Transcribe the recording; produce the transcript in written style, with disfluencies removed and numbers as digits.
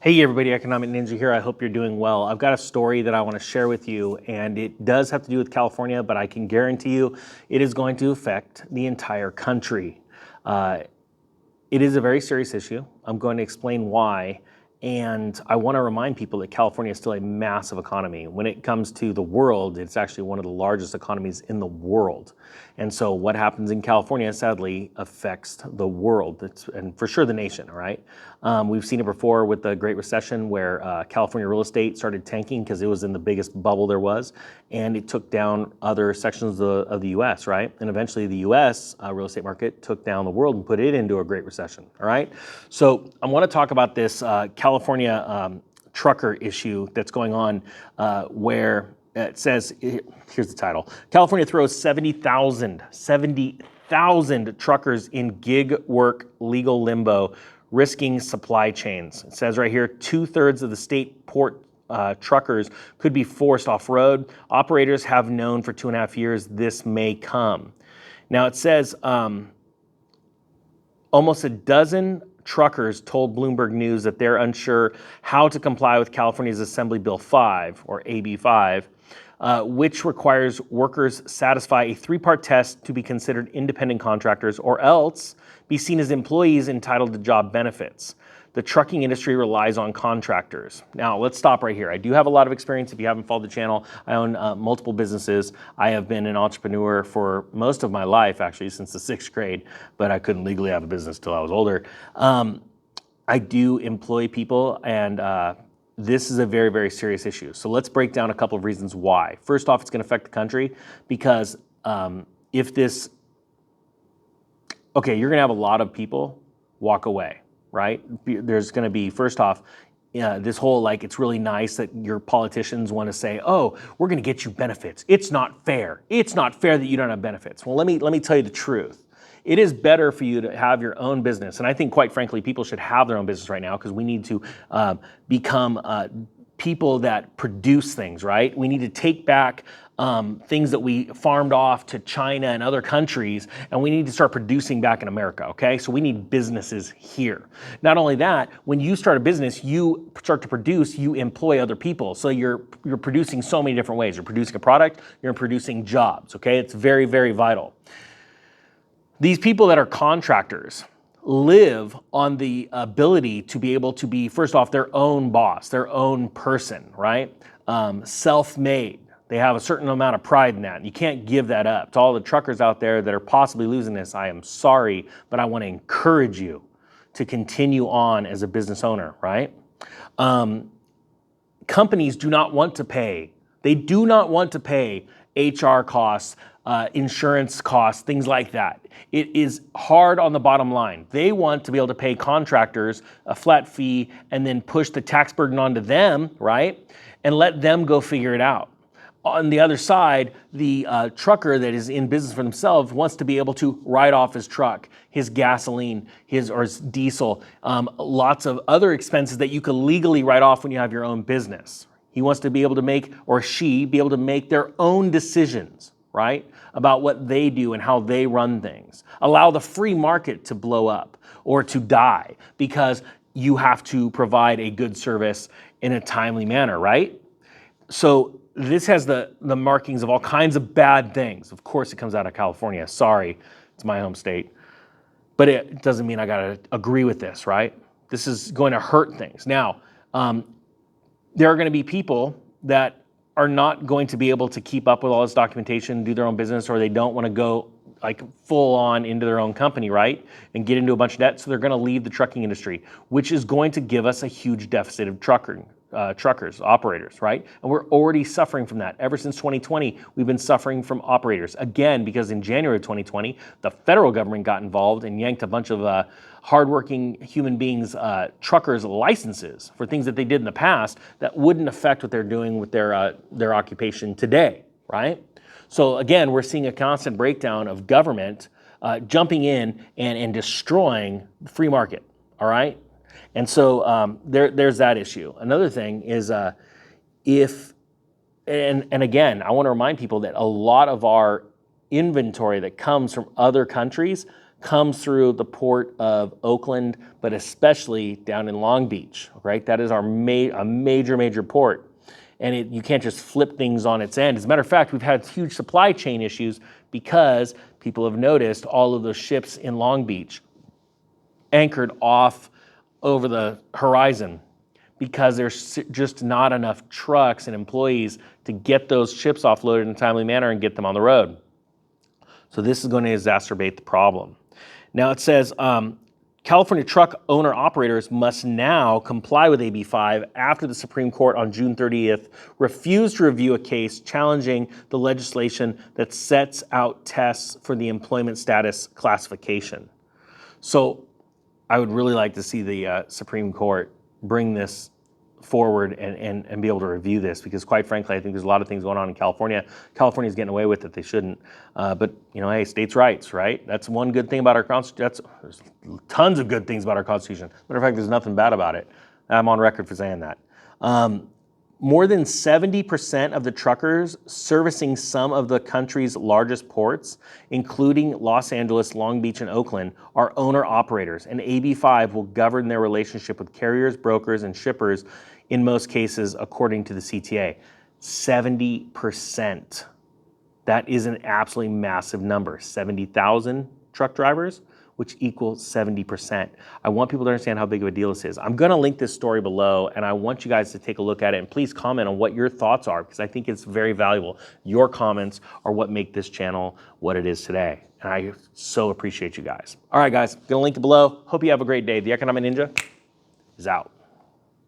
Hey everybody, Economic Ninja here. I hope you're doing well. I've got a story that I want to share with you, and it does have to do with California, but I can guarantee you it is going to affect the entire country. It is a very serious issue. I'm going to explain why, and I want to remind people that California is still a massive economy. When it comes to the world, it's actually one of the largest economies in the world. And so what happens in California, sadly, affects the world, and for sure the nation, all right? We've seen it before with the Great Recession where California real estate started tanking because it was in the biggest bubble there was, and it took down other sections of the US, right? And eventually the US real estate market took down the world and put it into a Great Recession, all right? So I want to talk about this California trucker issue that's going on where it says, here's the title, California throws 70,000 truckers in gig-work legal limbo, risking supply chains. It says right here, 2/3 of the state port truckers could be forced off-road. Operators have known for 2.5 years this may come. Now it says almost a dozen truckers told Bloomberg News that they're unsure how to comply with California's Assembly Bill 5, or AB5, which requires workers satisfy a 3-part test to be considered independent contractors or else be seen as employees entitled to job benefits. The trucking industry relies on contractors. Now, let's stop right here. I do have a lot of experience. If you haven't followed the channel, I own multiple businesses. I have been an entrepreneur for most of my life, actually, since the 6th grade, but I couldn't legally have a business till I was older. I do employ people, and this is a very, very serious issue. So let's break down a couple of reasons why. First off, it's going to affect the country because you're going to have a lot of people walk away, right? There's going to be, first off, this whole, like, it's really nice that your politicians want to say, oh, we're going to get you benefits. It's not fair. It's not fair that you don't have benefits. Well, let me tell you the truth. It is better for you to have your own business. And I think, quite frankly, people should have their own business right now because we need to become people that produce things, right? We need to take back things that we farmed off to China and other countries, and we need to start producing back in America, okay? So we need businesses here. Not only that, when you start a business, you start to produce, you employ other people. So you're producing so many different ways. You're producing a product, you're producing jobs, okay? It's very, very vital. These people that are contractors live on the ability to be able to be, first off, their own boss, their own person, right? Self-made. They have a certain amount of pride in that. And you can't give that up. To all the truckers out there that are possibly losing this, I am sorry, but I want to encourage you to continue on as a business owner, right? Companies do not want to pay. They do not want to pay HR costs, insurance costs, things like that. It is hard on the bottom line. They want to be able to pay contractors a flat fee and then push the tax burden onto them, right? And let them go figure it out. On the other side, the trucker that is in business for themselves wants to be able to write off his truck, his gasoline, his diesel, lots of other expenses that you can legally write off when you have your own business. He wants to be able to make, or she, be able to make their own decisions, right? About what they do and how they run things. Allow the free market to blow up or to die because you have to provide a good service in a timely manner, right? So this has the markings of all kinds of bad things. Of course, it comes out of California. Sorry, it's my home state. But it doesn't mean I gotta agree with this, right? This is going to hurt things. Now, there are going to be people that are not going to be able to keep up with all this documentation, do their own business, or they don't want to go like full on into their own company, right? And get into a bunch of debt. So they're going to leave the trucking industry, which is going to give us a huge deficit of truckers, operators, right? And we're already suffering from that. Ever since 2020, we've been suffering from operators. Again, because in January of 2020, the federal government got involved and yanked a bunch of hardworking human beings, truckers' licenses for things that they did in the past that wouldn't affect what they're doing with their occupation today, right? So again, we're seeing a constant breakdown of government jumping in and destroying the free market, all right? And so there's that issue. Another thing is and again, I want to remind people that a lot of our inventory that comes from other countries comes through the port of Oakland, but especially down in Long Beach, right? That is our a major port. And you can't just flip things on its end. As a matter of fact, we've had huge supply chain issues because people have noticed all of those ships in Long Beach anchored off over the horizon because there's just not enough trucks and employees to get those ships offloaded in a timely manner and get them on the road. So this is going to exacerbate the problem. Now it says, California truck owner operators must now comply with AB5 after the Supreme Court on June 30th refused to review a case challenging the legislation that sets out tests for the employment status classification. So I would really like to see the Supreme Court bring this forward and be able to review this, because quite frankly, I think there's a lot of things going on in California. California's getting away with it. They shouldn't. But, you know, hey, states' rights, right? That's one good thing about our Constitution. There's tons of good things about our Constitution. Matter of fact, there's nothing bad about it. I'm on record for saying that. More than 70% of the truckers servicing some of the country's largest ports, including Los Angeles, Long Beach, and Oakland, are owner-operators, and AB5 will govern their relationship with carriers, brokers, and shippers, in most cases, according to the CTA. 70%. That is an absolutely massive number. 70,000 truck drivers, which equals 70%. I want people to understand how big of a deal this is. I'm gonna link this story below, and I want you guys to take a look at it, and please comment on what your thoughts are, because I think it's very valuable. Your comments are what make this channel what it is today, and I so appreciate you guys. All right, guys, gonna link it below. Hope you have a great day. The Economic Ninja is out.